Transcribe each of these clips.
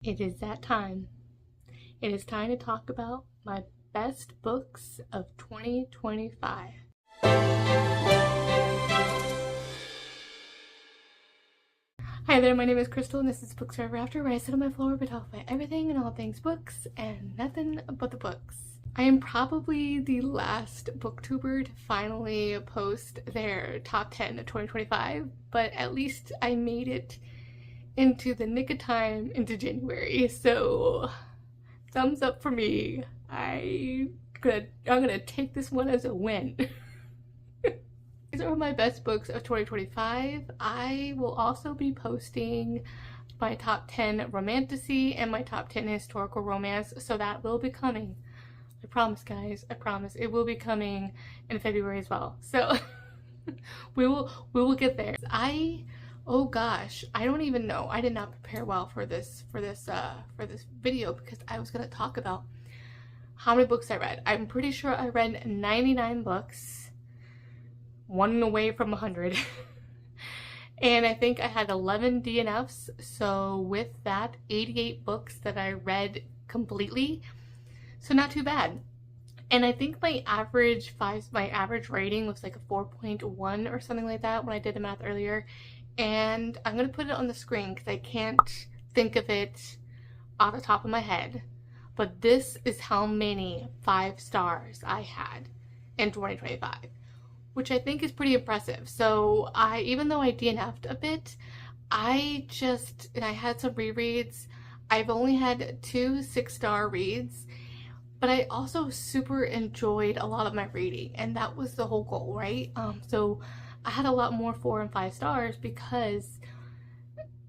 It is that time. It is time to talk about my best books of 2025. Hi there, my name is Crystal and this is Books Forever After, where I sit on my floor but talk about everything and all things books and nothing but the books. I am probably the last booktuber to finally post their top 10 of 2025, but at least I made it into the nick of time into January, so thumbs up for me. I'm gonna take this one as a win. These are my best books of 2025. I will also be posting my top 10 romantasy and my top 10 historical romance, so that will be coming. I promise, guys, I promise. It will be coming in February as well. So we will get there. Oh gosh, I don't even know. I did not prepare well for this video because I was gonna talk about how many books I read. I'm pretty sure I read 99 books, one away from 100. And I think I had 11 DNFs. So with that, 88 books that I read completely. So not too bad. And I think my average rating was like a 4.1 or something like that when I did the math earlier. And I'm going to put it on the screen because I can't think of it off the top of my head. But this is how many 5 stars I had in 2025, which I think is pretty impressive. So even though I DNF'd a bit, I had some rereads. I've only had 2 6-star reads, but I also super enjoyed a lot of my reading, and that was the whole goal, right? So I had a lot more 4 and 5 stars because,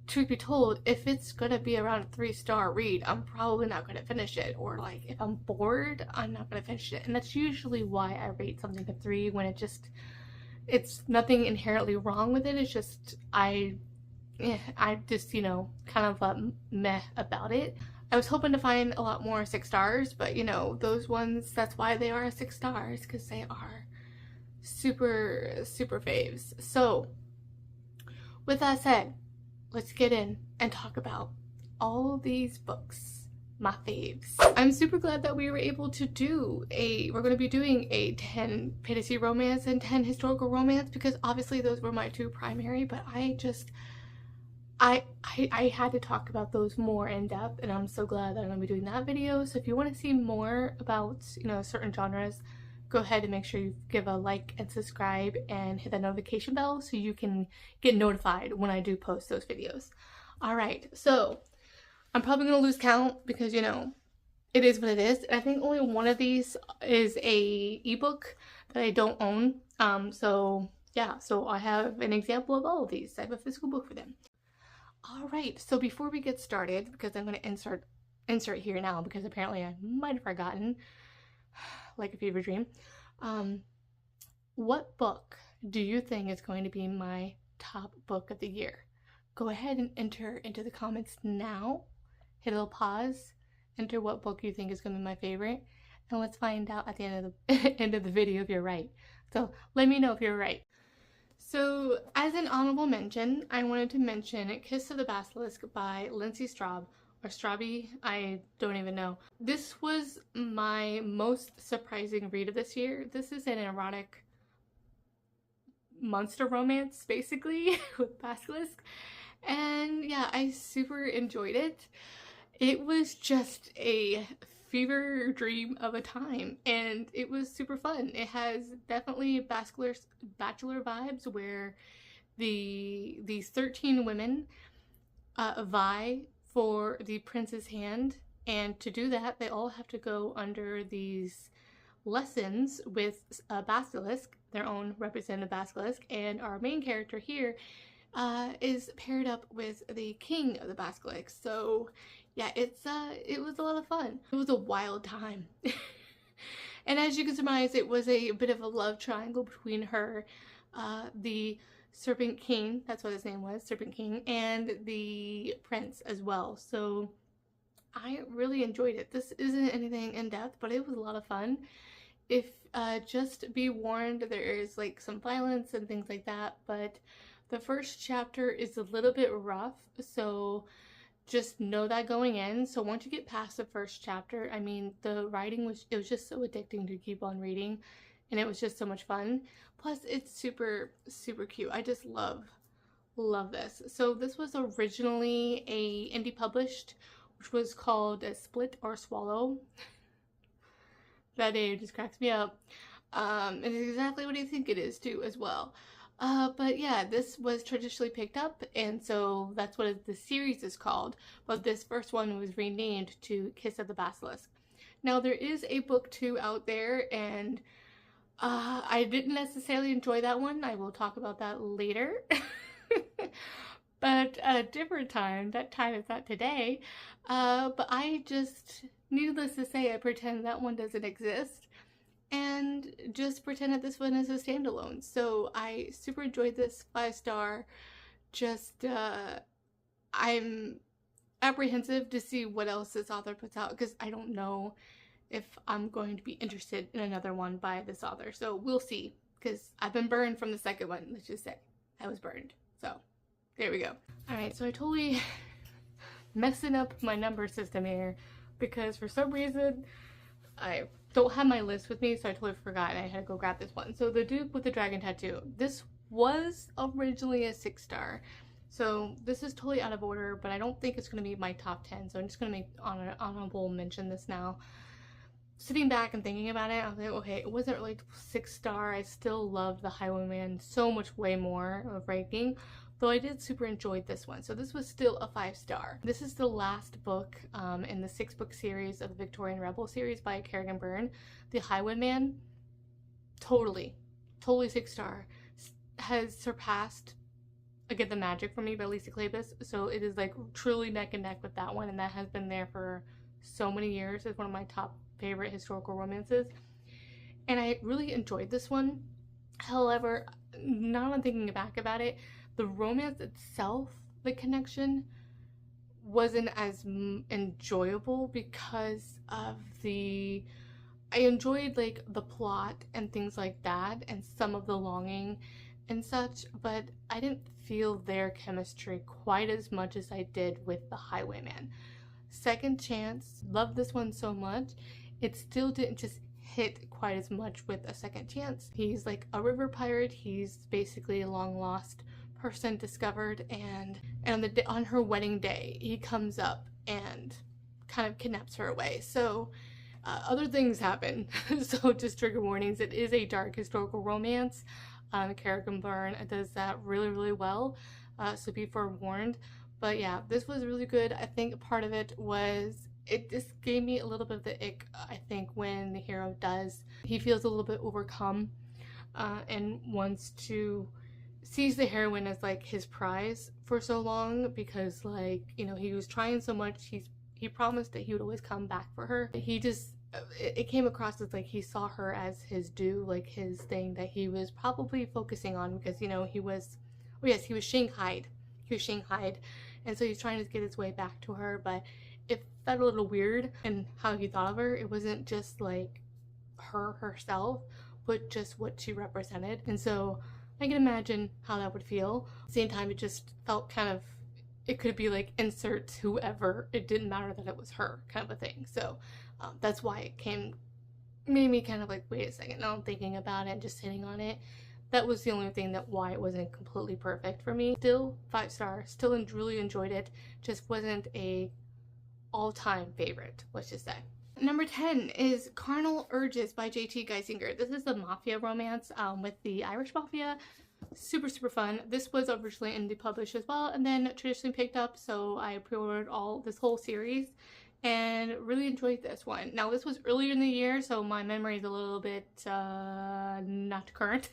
truth be told, if it's gonna be around a 3-star read, I'm probably not gonna finish it. Or like if I'm bored, I'm not gonna finish it. And that's usually why I rate something a 3 when it's nothing inherently wrong with it. It's just I just, kind of meh about it. I was hoping to find a lot more 6 stars, but those ones, that's why they are 6 stars, because they are super faves. So with that said, let's get in and talk about all these books, my faves. I'm super glad that we were able to we're going to be doing a 10 fantasy romance and 10 historical romance, because obviously those were my 2 primary, but I had to talk about those more in depth, and I'm so glad that I'm going to be doing that video. So if you want to see more about certain genres, go ahead and make sure you give a like and subscribe and hit that notification bell so you can get notified when I do post those videos. Alright, so I'm probably going to lose count because, it is what it is. And I think only one of these is a ebook that I don't own. So yeah, so I have an example of all of these. I have a physical book for them. Alright, so before we get started, because I'm going to insert here now because apparently I might have forgotten, like a fever dream. What book do you think is going to be my top book of the year? Go ahead and enter into the comments now. Hit a little pause. Enter what book you think is going to be my favorite. And let's find out at the end of the video if you're right. So let me know if you're right. So as an honorable mention, I wanted to mention Kiss of the Basilisk by Lindsay Straub. Or Straube, I don't even know. This was my most surprising read of this year. This is an erotic monster romance, basically, with Basilisk. And yeah, I super enjoyed it. It was just a fever dream of a time, and it was super fun. It has definitely bachelor vibes, where these 13 women vie for the prince's hand, and to do that they all have to go under these lessons with a basilisk, their own representative basilisk, and our main character here is paired up with the king of the basilisk. So yeah, it was a lot of fun. It was a wild time. And as you can surmise, it was a bit of a love triangle between her, the Serpent King, that's what his name was, Serpent King, and the prince as well. So I really enjoyed it. This isn't anything in depth, but it was a lot of fun. If just be warned, there is like some violence and things like that, but the first chapter is a little bit rough, so just know that going in. So once you get past the first chapter, I mean, the writing was, it was just so addicting to keep on reading, and it was just so much fun. Plus, it's super, super cute. I just love this. So this was originally a indie published, which was called Split or Swallow. That name just cracks me up. And it's exactly what you think it is too, as well. But yeah, this was traditionally picked up, and so that's what the series is called. But this first one was renamed to Kiss of the Basilisk. Now there is a book 2 out there, and I didn't necessarily enjoy that one. I will talk about that later. But a different time. That time is not today. But I just, needless to say, I pretend that one doesn't exist, and just pretend that this one is a standalone. So I super enjoyed this, 5-star. Just I'm apprehensive to see what else this author puts out, because I don't know if I'm going to be interested in another one by this author. So we'll see, because I've been burned from the second one. Let's just say I was burned. So there we go. All right, so I totally messing up my number system here, because for some reason I don't have my list with me, so I totally forgot and I had to go grab this one. So The Duke with the Dragon Tattoo. This was originally a 6-star. So this is totally out of order, but I don't think it's going to be my top 10. So I'm just going to make honorable mention this now. Sitting back and thinking about it, I was like, okay, it wasn't really 6-star. I still loved The Highwayman so much way more of ranking, though I did super enjoy this one. So this was still a 5-star. This is the last book in the 6-book series of the Victorian Rebel series by Kerrigan Byrne. The Highwayman, totally 6-star. Has surpassed, again, The Magic for me by Lisa Kleypas. So it is like truly neck and neck with that one, and that has been there for so many years. It's one of my top favorite historical romances, and I really enjoyed this one. However, now I'm thinking back about it, the romance itself, the connection, wasn't as enjoyable because of I enjoyed like the plot and things like that and some of the longing and such, but I didn't feel their chemistry quite as much as I did with The Highwayman. Second Chance, loved this one so much. It still didn't just hit quite as much with A Second Chance. He's like a river pirate. He's basically a long lost person discovered, and on her wedding day he comes up and kind of kidnaps her away. So other things happen. So just trigger warnings, it is a dark historical romance. Kerrigan Byrne does that really, really well, so be forewarned. But yeah, this was really good. I think part of it was, it just gave me a little bit of the ick, I think, when the hero he feels a little bit overcome and sees the heroine as like his prize for so long, because like, you know, he was trying so much. He promised that he would always come back for her. It came across as like he saw her as his due, like his thing that he was probably focusing on, because, you know, he was shanghaied. And so he's trying to get his way back to her, but it felt a little weird in how he thought of her. It wasn't just like her herself, but just what she represented. And so I can imagine how that would feel. At the same time, it just felt kind of, it could be like insert whoever, it didn't matter that it was her, kind of a thing. So that's why it made me kind of like, wait a second, now I'm thinking about it and just sitting on it. That was the only thing why it wasn't completely perfect for me. Still 5-star, still really enjoyed it, just wasn't a all-time favorite, let's just say. Number 10 is Carnal Urges by J.T. Geisinger. This is a mafia romance with the Irish mafia. Super, super fun. This was originally indie published as well, and then traditionally picked up, so I pre-ordered this whole series and really enjoyed this one. Now, this was earlier in the year, so my memory is a little bit not current,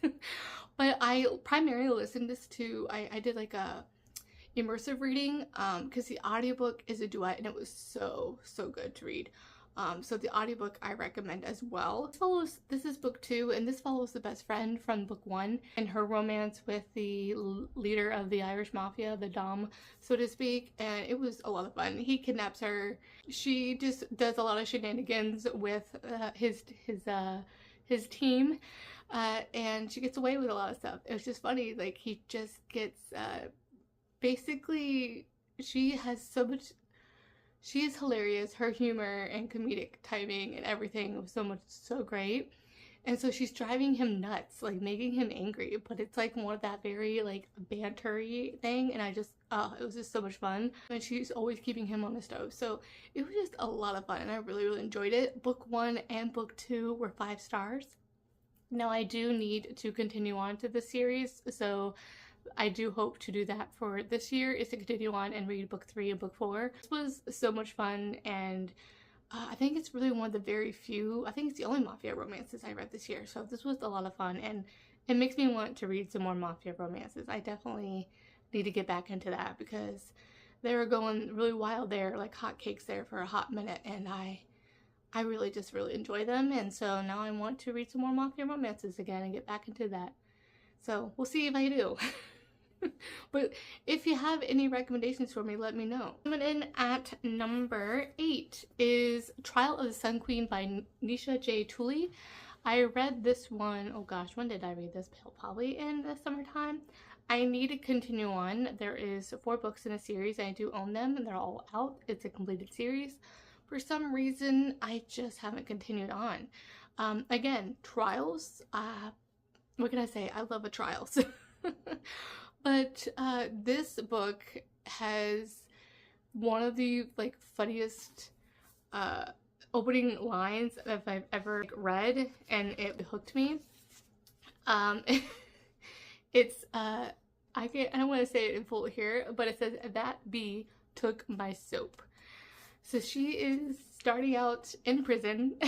but I primarily listened this to, I did like a immersive reading because the audiobook is a duet, and it was so good to read. So the audiobook I recommend as well. This is book 2, and this follows the best friend from book 1 and her romance with the leader of the Irish mafia, the Dom, so to speak, and it was a lot of fun. He kidnaps her. She just does a lot of shenanigans with his team, and she gets away with a lot of stuff. It was just funny. Like, he just gets basically, she has so much She is hilarious. Her humor and comedic timing and everything was so great. And so she's driving him nuts, like making him angry, but it's like more of that very like bantery thing, and I just, it was just so much fun. And she's always keeping him on the stove, so it was just a lot of fun, and I really enjoyed it. Book 1 and book 2 were 5 stars. Now I do need to continue on to the series, so I do hope to do that for this year, is to continue on and read book 3 and book 4. This was so much fun, and I think it's really one of the very few, I think it's the only mafia romances I read this year, so this was a lot of fun, and it makes me want to read some more mafia romances. I definitely need to get back into that, because they were going really wild there, like hotcakes there for a hot minute, and I really enjoy them, and so now I want to read some more mafia romances again and get back into that. So we'll see if I do. But if you have any recommendations for me, let me know. Coming in at number 8 is Trial of the Sun Queen by Nisha J. Tooley. I read this one, oh gosh, when did I read this? Probably in the summertime. I need to continue on. There is 4 books in a series. I do own them and they're all out. It's a completed series. For some reason, I just haven't continued on. Again, trials. What can I say? I love a trials. But this book has one of the like funniest opening lines that I've ever read, and it hooked me. It's I don't want to say it in full here, but it says, "That bee took my soap." So she is starting out in prison.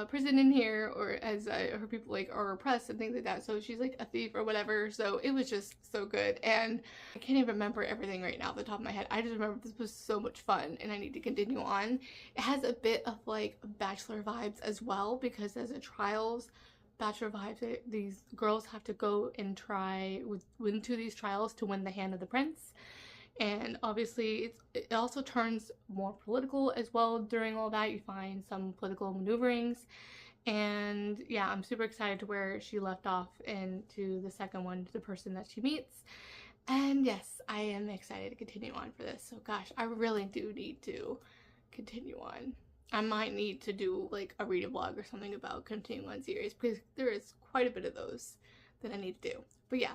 Prison in here, or as I heard people like are oppressed and things like that, so she's like a thief or whatever. So it was just so good, and I can't even remember everything right now off the top of my head. I just remember this was so much fun and I need to continue on. It has a bit of like Bachelor vibes as well, because as a trials Bachelor vibes, these girls have to go and try into these trials to win the hand of the prince. And obviously it also turns more political as well. During all that, you find some political maneuverings, and yeah, I'm super excited to where she left off into the second one, the person that she meets. And yes, I am excited to continue on for this. So gosh, I really do need to continue on. I might need to do like a read a vlog or something about continuing on series, because there is quite a bit of those that I need to do. But yeah,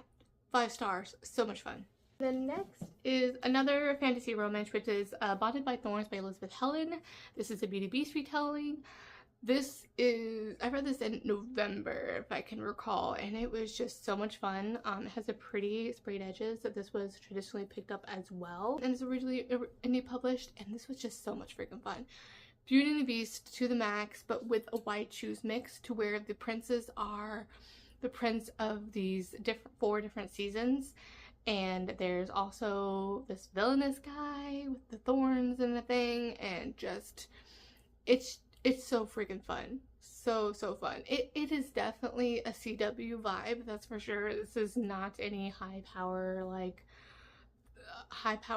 5 stars, so much fun. The next is another fantasy romance, which is Bonded by Thorns by Elizabeth Helen. This is a Beauty Beast retelling. This is, I read this in November, if I can recall, and it was just so much fun. It has a pretty sprayed edges that this was traditionally picked up as well, and it's originally indie published, and this was just so much freaking fun. Beauty and the Beast to the max, but with a white shoes mix, to where the princes are the prince of these 4 different seasons. And there's also this villainous guy with the thorns and the thing, and just it's so freaking fun. So fun. It is definitely a CW vibe, that's for sure. This is not any high power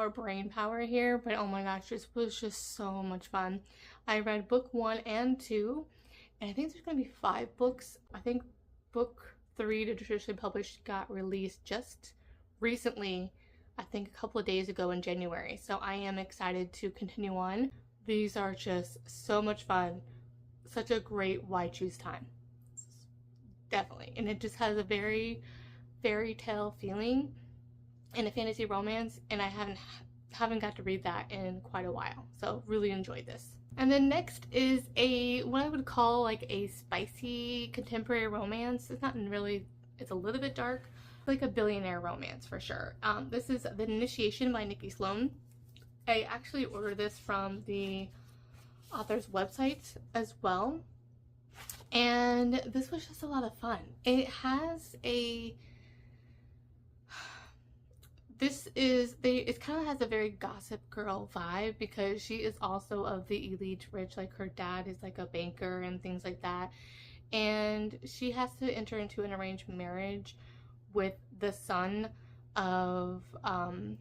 brain power here, but oh my gosh, this was just so much fun. I read book 1 and 2, and I think there's gonna be 5 books. I think book 3 to traditionally published got released just recently, I think a couple of days ago in January, so I am excited to continue on. These are just so much fun, such a great white shoes time, definitely. And it just has a very fairy tale feeling in a fantasy romance, and I haven't got to read that in quite a while, so really enjoyed this. And then next is what I would call like a spicy contemporary romance. It's not really, it's a little bit dark, like a billionaire romance for sure. This is The Initiation by Nikki Sloan. I actually ordered this from the author's website as well, and this was just a lot of fun. It has it kind of has a very Gossip Girl vibe, because she is also of the elite rich, like her dad is like a banker and things like that, and she has to enter into an arranged marriage with the son of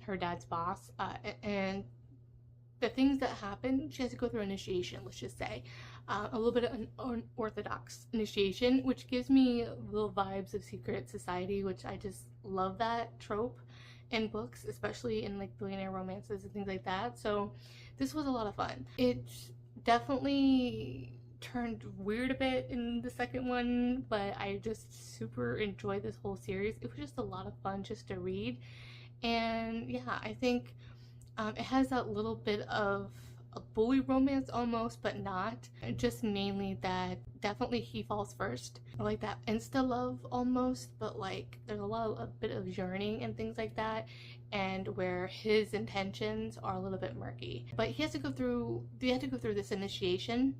her dad's boss, and the things that happen, she has to go through initiation, let's just say, a little bit of an unorthodox initiation, which gives me little vibes of Secret Society, which I just love that trope, in books, especially in like billionaire romances and things like that. So this was a lot of fun. It definitely turned weird a bit in the second one, but I just super enjoyed this whole series. It was just a lot of fun just to read. And yeah, I think it has that little bit of a bully romance almost, but not. Just mainly that definitely he falls first. I like that insta love almost, but like there's a bit of yearning and things like that, and where his intentions are a little bit murky. But they had to go through this initiation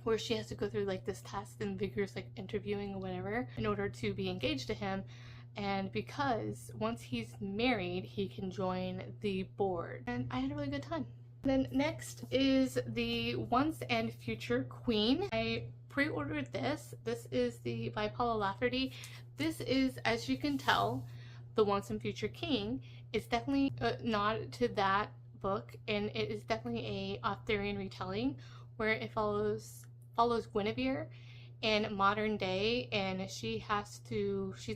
where she has to go through like this test and vigorous like interviewing or whatever in order to be engaged to him. And because once he's married, he can join the board. And I had a really good time. Then next is the Once and Future Queen. I pre-ordered this. This is by Paula Lafferty. This is, as you can tell, the Once and Future King. It's definitely a nod to that book, and it is definitely a Arthurian retelling where it follows Guinevere in modern day, and she's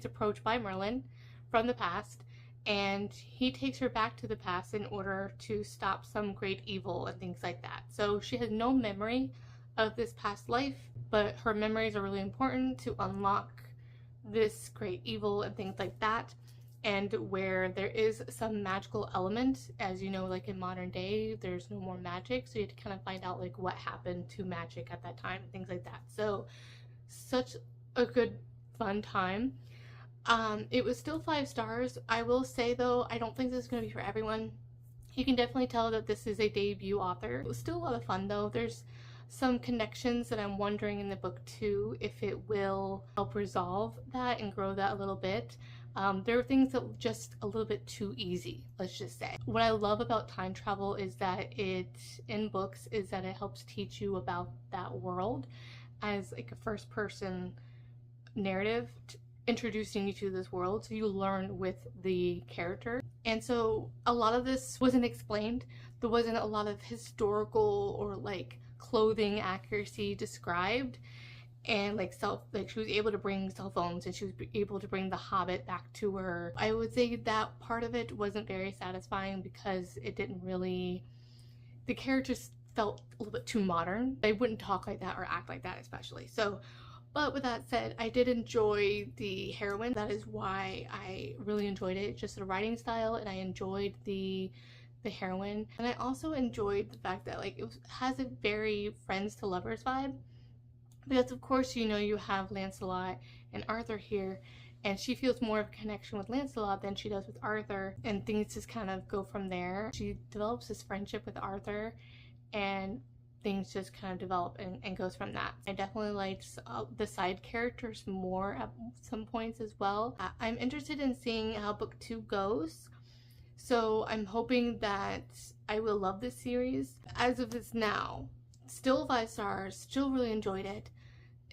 approached by Merlin from the past, and he takes her back to the past in order to stop some great evil and things like that. So she has no memory of this past life, but her memories are really important to unlock this great evil and things like that. And where there is some magical element, as you know, like in modern day, there's no more magic, so you have to kind of find out like what happened to magic at that time and things like that. So such a good fun time. It was still 5 stars. I will say though, I don't think this is going to be for everyone. You can definitely tell that this is a debut author. It was still a lot of fun though. There's some connections that I'm wondering in the book too if it will help resolve that and grow that a little bit. There are things that were just a little bit too easy, let's just say. What I love about time travel is that it helps teach you about that world as like a first person narrative, introducing you to this world, so you learn with the character. And so a lot of this wasn't explained. There wasn't a lot of historical or like clothing accuracy described, and like she was able to bring cell phones, and she was able to bring the Hobbit back to her. I would say that part of it wasn't very satisfying because it didn't really, the characters felt a little bit too modern. They wouldn't talk like that or act like that especially. So, but with that said, I did enjoy the heroine. That is why I really enjoyed it. Just the writing style, and I enjoyed the heroine. And I also enjoyed the fact that like has a very friends to lovers vibe. Because of course, you know, you have Lancelot and Arthur here, and she feels more of a connection with Lancelot than she does with Arthur, and things just kind of go from there. She develops this friendship with Arthur, and things just kind of develop and goes from that. I definitely liked the side characters more at some points as well. I'm interested in seeing how book 2 goes, so I'm hoping that I will love this series. As of this now, still 5 stars, still really enjoyed it.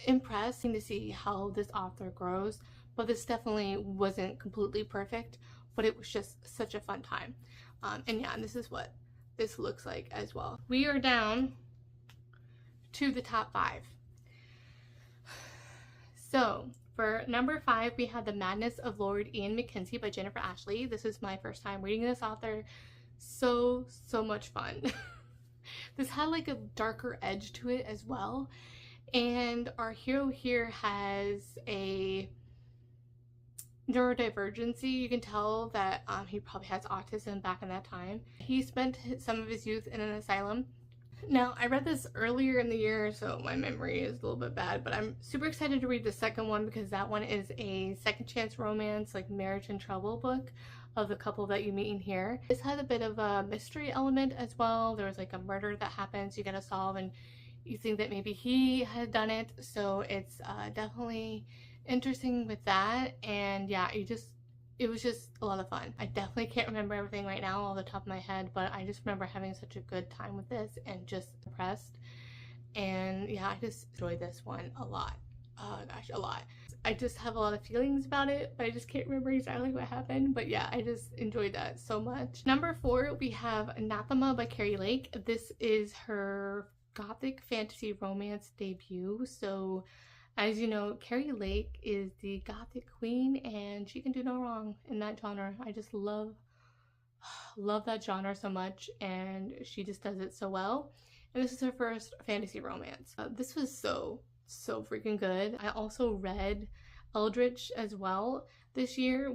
Impressing to see how this author grows, but this definitely wasn't completely perfect, but it was just such a fun time. And yeah, and this is what this looks like as well. We are down to the top 5. So for number 5, we have The Madness of Lord Ian Mackenzie by Jennifer Ashley. This is my first time reading this author. So much fun. This had like a darker edge to it as well. And our hero here has a neurodivergency. You can tell that he probably has autism back in that time. He spent some of his youth in an asylum. Now, I read this earlier in the year, so my memory is a little bit bad, but I'm super excited to read the second one because that one is a second chance romance, like marriage and trouble book of the couple that you meet in here. This has a bit of a mystery element as well. There was like a murder that happens, you gotta solve, and you think that maybe he had done it, so it's definitely interesting with that. And yeah, it was just a lot of fun. I definitely can't remember everything right now off the top of my head, but I just remember having such a good time with this and just impressed. And yeah, I just enjoyed this one a lot. Oh gosh, a lot. I just have a lot of feelings about it, but I just can't remember exactly what happened. But yeah, I just enjoyed that so much. Number 4, we have Anathema by Carrie Lake. This is her gothic fantasy romance debut. So as you know, Carrie Lake is the gothic queen, and she can do no wrong in that genre. I just love Love that genre so much, and she just does it so well. And this is her first fantasy romance. This was so freaking good. I also read Eldritch as well this year.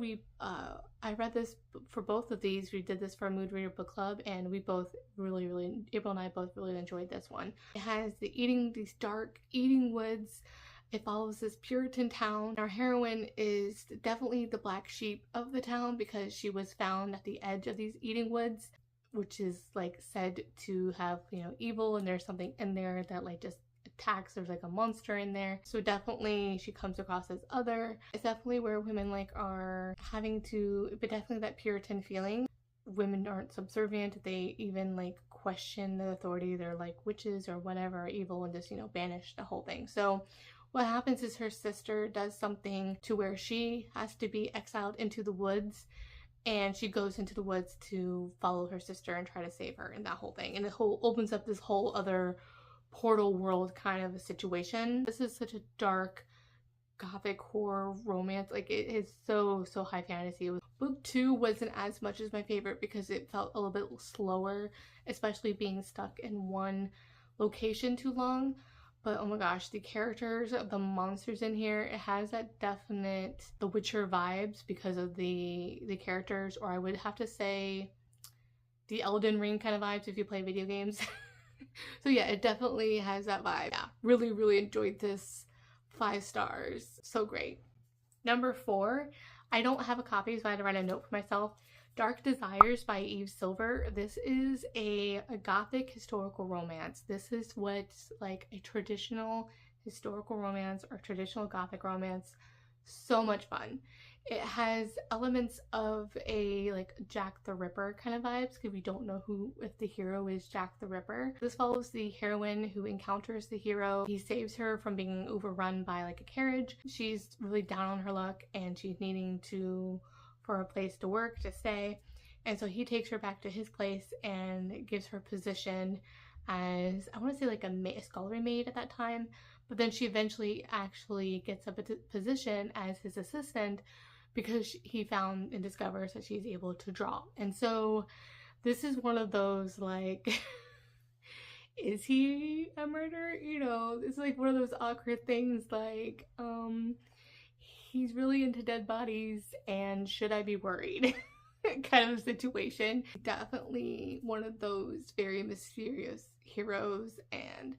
I read this for both of these. We did this for a Mood Reader book club, and we both really, April and I both really enjoyed this one. It has these dark eating woods. It follows this Puritan town. Our heroine is definitely the black sheep of the town because she was found at the edge of these eating woods, which is like said to have, you know, evil, and there's something in there that like just attacks. There's like a monster in there. So definitely she comes across as other. It's definitely where women like are having to, but definitely that Puritan feeling. Women aren't subservient. They even like question the authority. They're like witches or whatever, evil, and just, you know, banish the whole thing. So what happens is her sister does something to where she has to be exiled into the woods, and she goes into the woods to follow her sister and try to save her, and that whole thing. And it opens up this whole other portal world kind of a situation. This is such a dark gothic horror romance. Like, it is so high fantasy. Book 2 wasn't as much as my favorite because it felt a little bit slower, especially being stuck in one location too long. But oh my gosh, the characters, the monsters in here, it has that definite The Witcher vibes because of the characters, or I would have to say the Elden Ring kind of vibes if you play video games. So yeah, it definitely has that vibe. Yeah, really enjoyed this. 5 stars. So great. Number 4, I don't have a copy, so I had to write a note for myself. Dark Desires by Eve Silver. This is a gothic historical romance. This is what's like a traditional historical romance or traditional gothic romance. So much fun. It has elements of a like Jack the Ripper kind of vibes, because we don't know if the hero is Jack the Ripper. This follows the heroine who encounters the hero. He saves her from being overrun by like a carriage. She's really down on her luck, and she's needing for a place to work, to stay. And so he takes her back to his place and gives her position as, I want to say like a scullery maid at that time. But then she eventually actually gets a position as his assistant because he found and discovers that she's able to draw. And so this is one of those like, is he a murderer? You know, it's like one of those awkward things like, he's really into dead bodies, and should I be worried? Kind of situation. Definitely one of those very mysterious heroes, and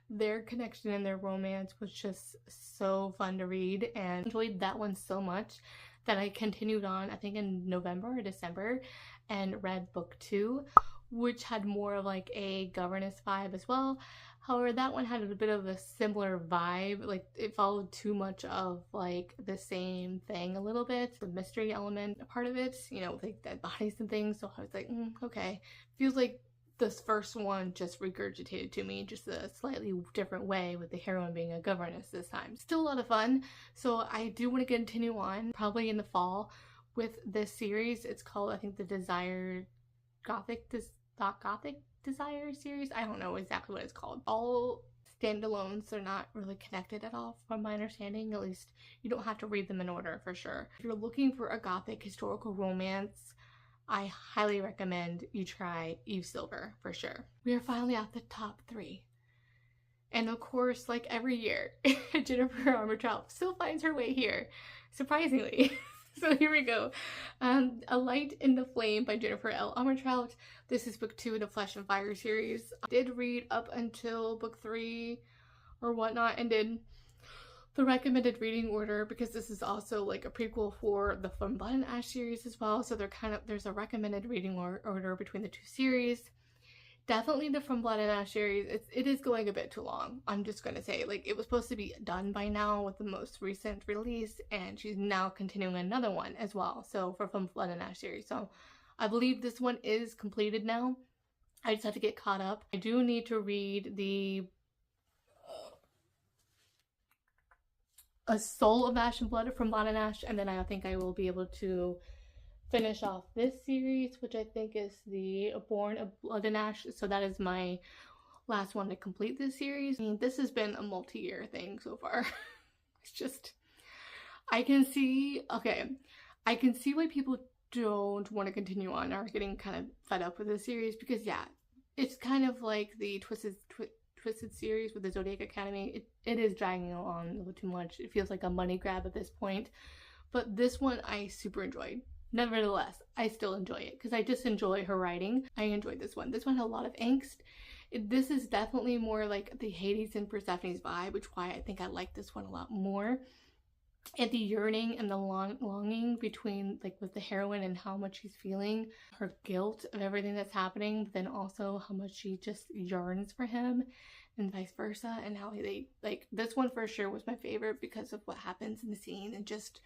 their connection and their romance was just so fun to read, and enjoyed that one so much that I continued on, I think in November or December, and read book 2, which had more of like a governess vibe as well. However, that one had a bit of a similar vibe. Like, it followed too much of like the same thing a little bit. The mystery element, a part of it, you know, with like dead bodies and things. So I was like, okay. Feels like this first one just regurgitated to me, just a slightly different way, with the heroine being a governess this time. Still a lot of fun. So I do want to continue on, probably in the fall, with this series. It's called, I think, the Gothic Desire series. I don't know exactly what it's called. All standalones, they're not really connected at all from my understanding. At least you don't have to read them in order, for sure. If you're looking for a gothic historical romance, I highly recommend you try Eve Silver for sure. We are finally at the top 3. And of course, like every year, Jennifer Armentrout still finds her way here, surprisingly. So here we go. A Light in the Flame by Jennifer L. Armentrout. This is book 2 in the Flesh and Fire series. I did read up until book 3 or whatnot, and did the recommended reading order, because this is also like a prequel for the From Blood and Ash series as well. So there's a recommended reading order between the 2 series. Definitely the From Blood and Ash series, it is going a bit too long. I'm just gonna say, like, it was supposed to be done by now with the most recent release, and she's now continuing another one as well. So for From Blood and Ash series, so I believe this one is completed now. I just have to get caught up. I do need to read the A Soul of Ash and Blood from Blood and Ash, and then I think I will be able to finish off this series, which I think is the Born of Blood and Ash. So that is my last one to complete this series. I mean, this has been a multi-year thing so far. It's just, I can see why people don't want to continue on, are getting kind of fed up with this series, because yeah, it's kind of like the Twisted series with the Zodiac Academy. It is dragging along a little too much. It feels like a money grab at this point. But this one I super enjoyed. Nevertheless, I still enjoy it because I just enjoy her writing. I enjoyed this one. This one had a lot of angst. This is definitely more like the Hades and Persephone's vibe, which is why I think I like this one a lot more. And the yearning and the longing between, like, with the heroine and how much she's feeling, her guilt of everything that's happening, but then also how much she just yearns for him, and vice versa, and how they, like, this one for sure was my favorite because of what happens in the scene and just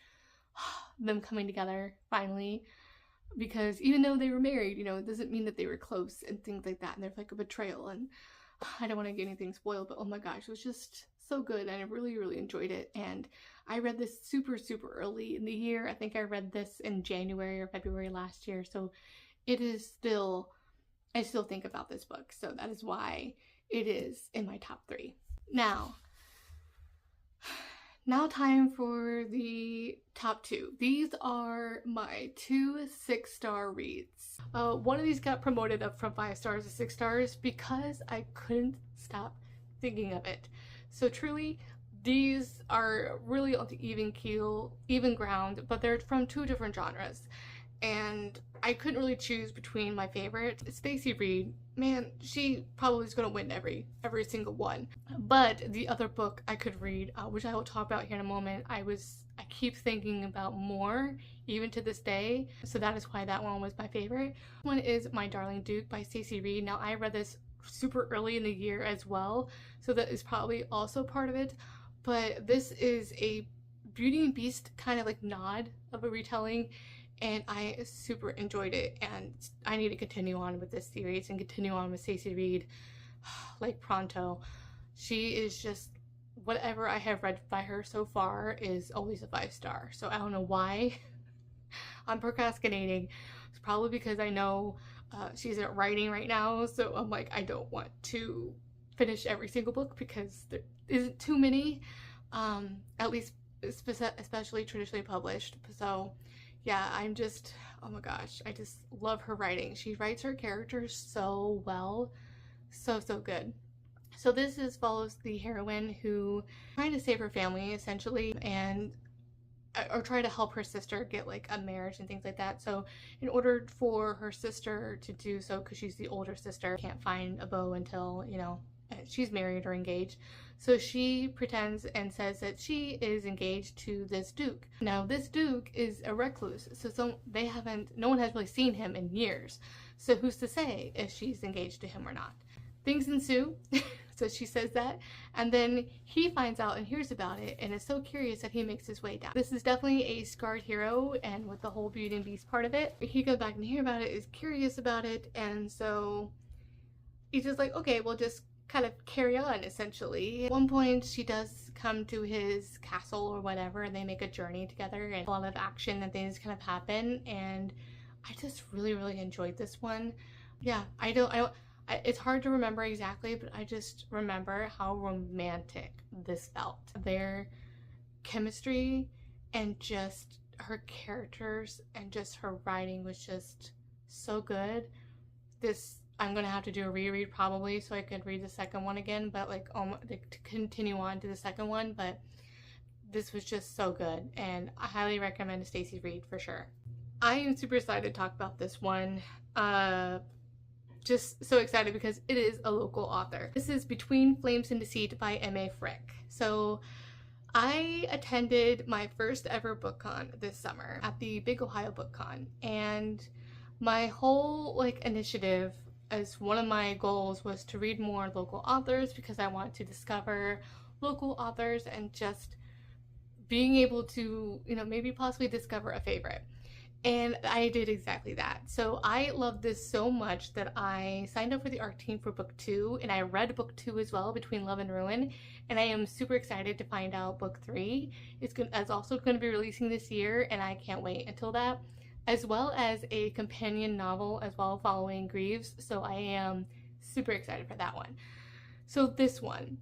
them coming together finally. Because even though they were married, you know, it doesn't mean that they were close and things like that, and there's like a betrayal, and I don't want to get anything spoiled, but oh my gosh, it was just so good, and I really, really enjoyed it. And I read this super, super early in the year. I think I read this in January or February last year, so it is still, I still think about this book, so that is why it is in my top 3. Now time for the top 2. These are my 2 6-star reads. One of these got promoted up from 5 stars to 6 stars because I couldn't stop thinking of it. So truly, these are really on the even keel, even ground, but they're from 2 different genres. And I couldn't really choose between my favorite. Stacey Reid, man, she probably is going to win every single one. But the other book I could read, which I will talk about here in a moment, I keep thinking about more, even to this day. So that is why that one was my favorite. One is My Darling Duke by Stacey Reid. Now, I read this super early in the year as well, so that is probably also part of it. But this is a Beauty and Beast kind of like nod of a retelling, and I super enjoyed it, and I need to continue on with this series and continue on with Stacey Reid like pronto. She is just, whatever I have read by her so far is always a 5-star. So I don't know why I'm procrastinating. It's probably because I know she's at writing right now, so I'm like, I don't want to finish every single book because there isn't too many, at least especially traditionally published. So yeah, I'm just, oh my gosh, I just love her writing. She writes her characters so well, so good. So this follows the heroine who trying to save her family essentially, and or try to help her sister get like a marriage and things like that. So in order for her sister to do so, because she's the older sister, can't find a beau until, you know, she's married or engaged. So she pretends and says that she is engaged to this duke. Now this duke is a recluse, so no one has really seen him in years. So who's to say if she's engaged to him or not? Things ensue. So she says that, and then he finds out and hears about it and is so curious that he makes his way down. This is definitely a scarred hero, and with the whole Beauty and Beast part of it, he goes back and hears about it, is curious about it, and so he's just like, okay, we'll just kind of carry on essentially. At one point she does come to his castle or whatever, and they make a journey together, and a lot of action and things kind of happen, and I just really enjoyed this one. Yeah, it's hard to remember exactly, but I just remember how romantic this felt. Their chemistry and just her characters and just her writing was just so good. I'm gonna have to do a reread probably so I could read the second one again, but like to continue on to the second one, but this was just so good, and I highly recommend Stacey Reid for sure. I am super excited to talk about this one. Just so excited because it is a local author. This is Between Flames and Deceit by M.A. Frick. So I attended my first ever book con this summer at the Big Ohio Book Con, and my whole initiative as one of my goals was to read more local authors because I want to discover local authors and just being able to, maybe possibly discover a favorite. And I did exactly that. So I love this so much that I signed up for the ARC team for book 2, and I read book 2 as well, Between Love and Ruin, and I am super excited to find out book 3 is also going to be releasing this year, and I can't wait until that, as well as a companion novel as well following Greaves, so I am super excited for that one. So this one,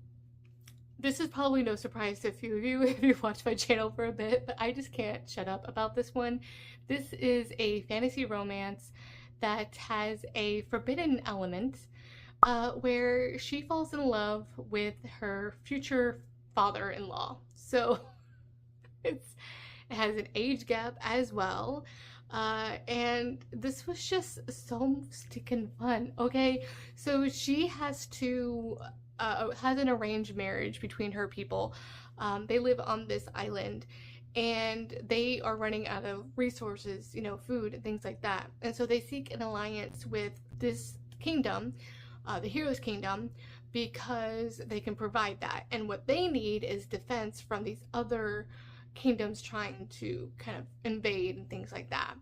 This is probably no surprise to a few of you if you've watched my channel for a bit, but I just can't shut up about this one. This is a fantasy romance that has a forbidden element where she falls in love with her future father-in-law. So it has an age gap as well. And this was just so stinking fun. Okay, so she has an arranged marriage between her people. They live on this island and they are running out of resources, you know, food and things like that. And so they seek an alliance with this kingdom, the hero's kingdom, because they can provide that. And what they need is defense from these other kingdoms trying to kind of invade and things like that.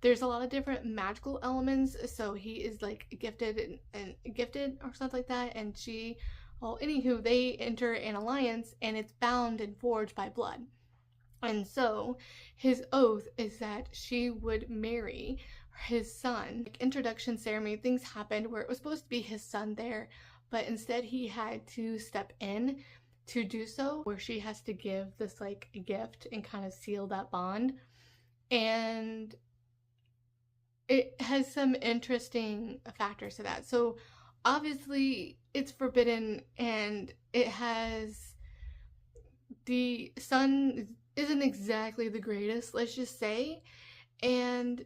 There's a lot of different magical elements, so he is like gifted and gifted or something like that, and she, well, anywho, they enter an alliance and it's bound and forged by blood. And so his oath is that she would marry his son. Like, introduction ceremony, things happened where it was supposed to be his son there, but instead he had to step in to do so, where she has to give this like gift and kind of seal that bond. And it has some interesting factors to that. So obviously it's forbidden, and it has, the son isn't exactly the greatest, let's just say, and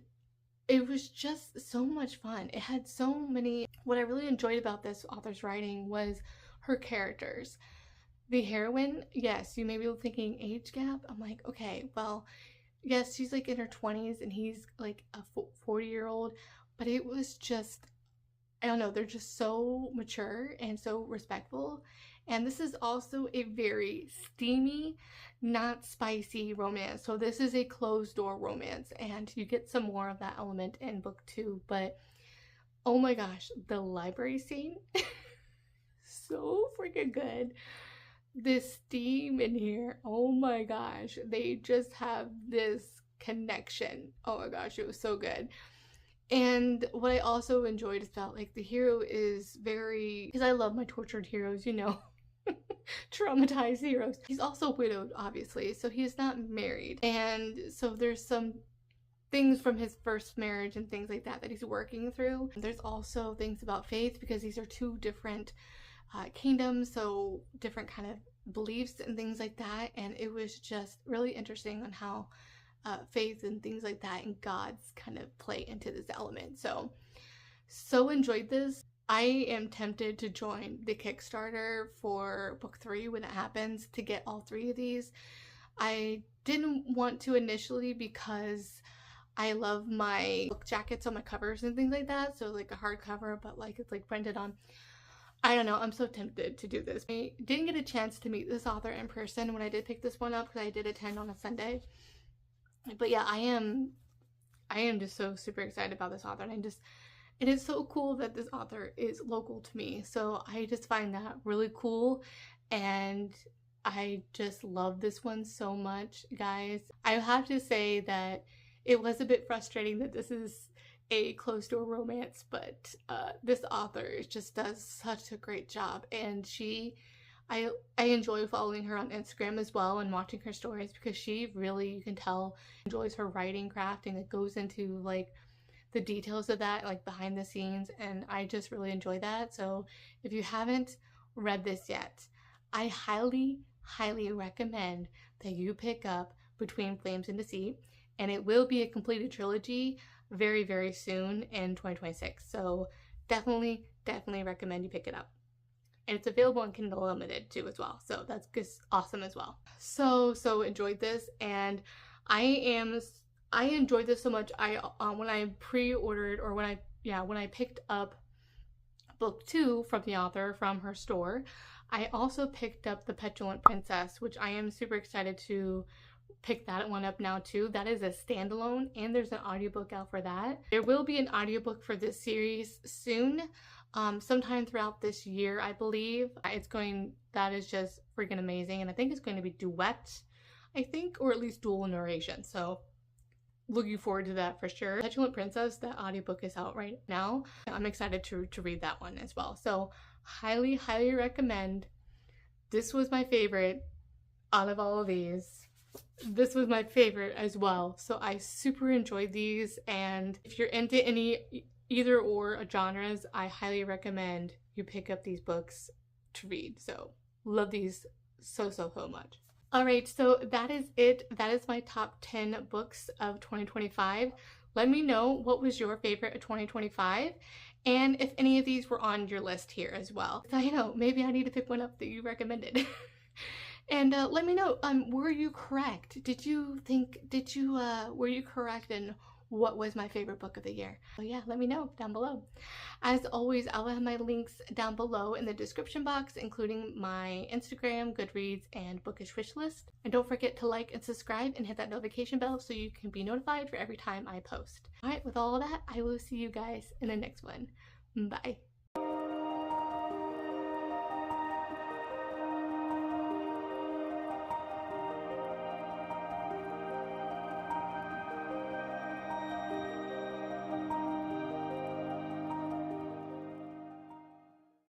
it was just so much fun. It had so many, what I really enjoyed about this author's writing was her characters. The heroine, yes, you may be thinking age gap. I'm like, okay, well, yes, she's like in her 20s and he's like a 40-year-old, but it was just, I don't know, they're just so mature and so respectful. And this is also a very steamy, not spicy romance. So this is a closed door romance, and you get some more of that element in book 2, but oh my gosh, the library scene, so freaking good. This steam in here, oh my gosh, they just have this connection. Oh my gosh, it was so good. And what I also enjoyed is that, like, the hero is very, because I love my tortured heroes, you know, traumatized heroes. He's also widowed, obviously, so he is not married. And so there's some things from his first marriage and things like that that he's working through. And there's also things about faith, because these are two different kingdoms, so different kind of beliefs and things like that. And it was just really interesting on how faith and things like that and gods kind of play into this element. So enjoyed this. I am tempted to join the Kickstarter for book 3 when it happens, to get all 3 of these. I didn't want to initially because I love my book jackets on my covers and things like that, so like a hardcover, but like it's like printed on. I don't know, I'm so tempted to do this. I didn't get a chance to meet this author in person when I did pick this one up, because I did attend on a Sunday. But yeah, I am just so super excited about this author, and it is so cool that this author is local to me. So I just find that really cool, and I just love this one so much, guys. I have to say that it was a bit frustrating that this is a closed door romance, but this author just does such a great job, and I enjoy following her on Instagram as well and watching her stories, because she really, you can tell, enjoys her writing craft, and it goes into like the details of that, like behind the scenes, and I just really enjoy that. So if you haven't read this yet, I highly recommend that you pick up Between Flames and Deceit, and it will be a completed trilogy very soon in 2026. So definitely recommend you pick it up. And it's available on Kindle Unlimited too as well, so that's just awesome as well. So enjoyed this, and I enjoyed this so much. When I pre-ordered, or when I picked up book 2 from the author from her store, I also picked up The Petulant Princess, which I am super excited to pick that one up now too. That is a standalone, and there's an audiobook out for that. There will be an audiobook for this series soon, sometime throughout this year, I believe. That is just freaking amazing, and I think it's going to be duet, I think, or at least dual narration. So looking forward to that for sure. Petulant Princess, that audiobook is out right now. I'm excited to read that one as well. So highly recommend this was my favorite out of all of these. This was my favorite as well. So I super enjoyed these, and if you're into any either or genres, I highly recommend you pick up these books to read. So love these so much. Alright, so that is it. That is my top 10 books of 2025. Let me know what was your favorite of 2025 and if any of these were on your list here as well. So, you know, maybe I need to pick one up that you recommended. And let me know, were you correct? Were you correct in what was my favorite book of the year? So yeah, let me know down below. As always, I'll have my links down below in the description box, including my Instagram, Goodreads, and bookish wish list. And don't forget to like and subscribe and hit that notification bell so you can be notified for every time I post. All right, with all of that, I will see you guys in the next one. Bye.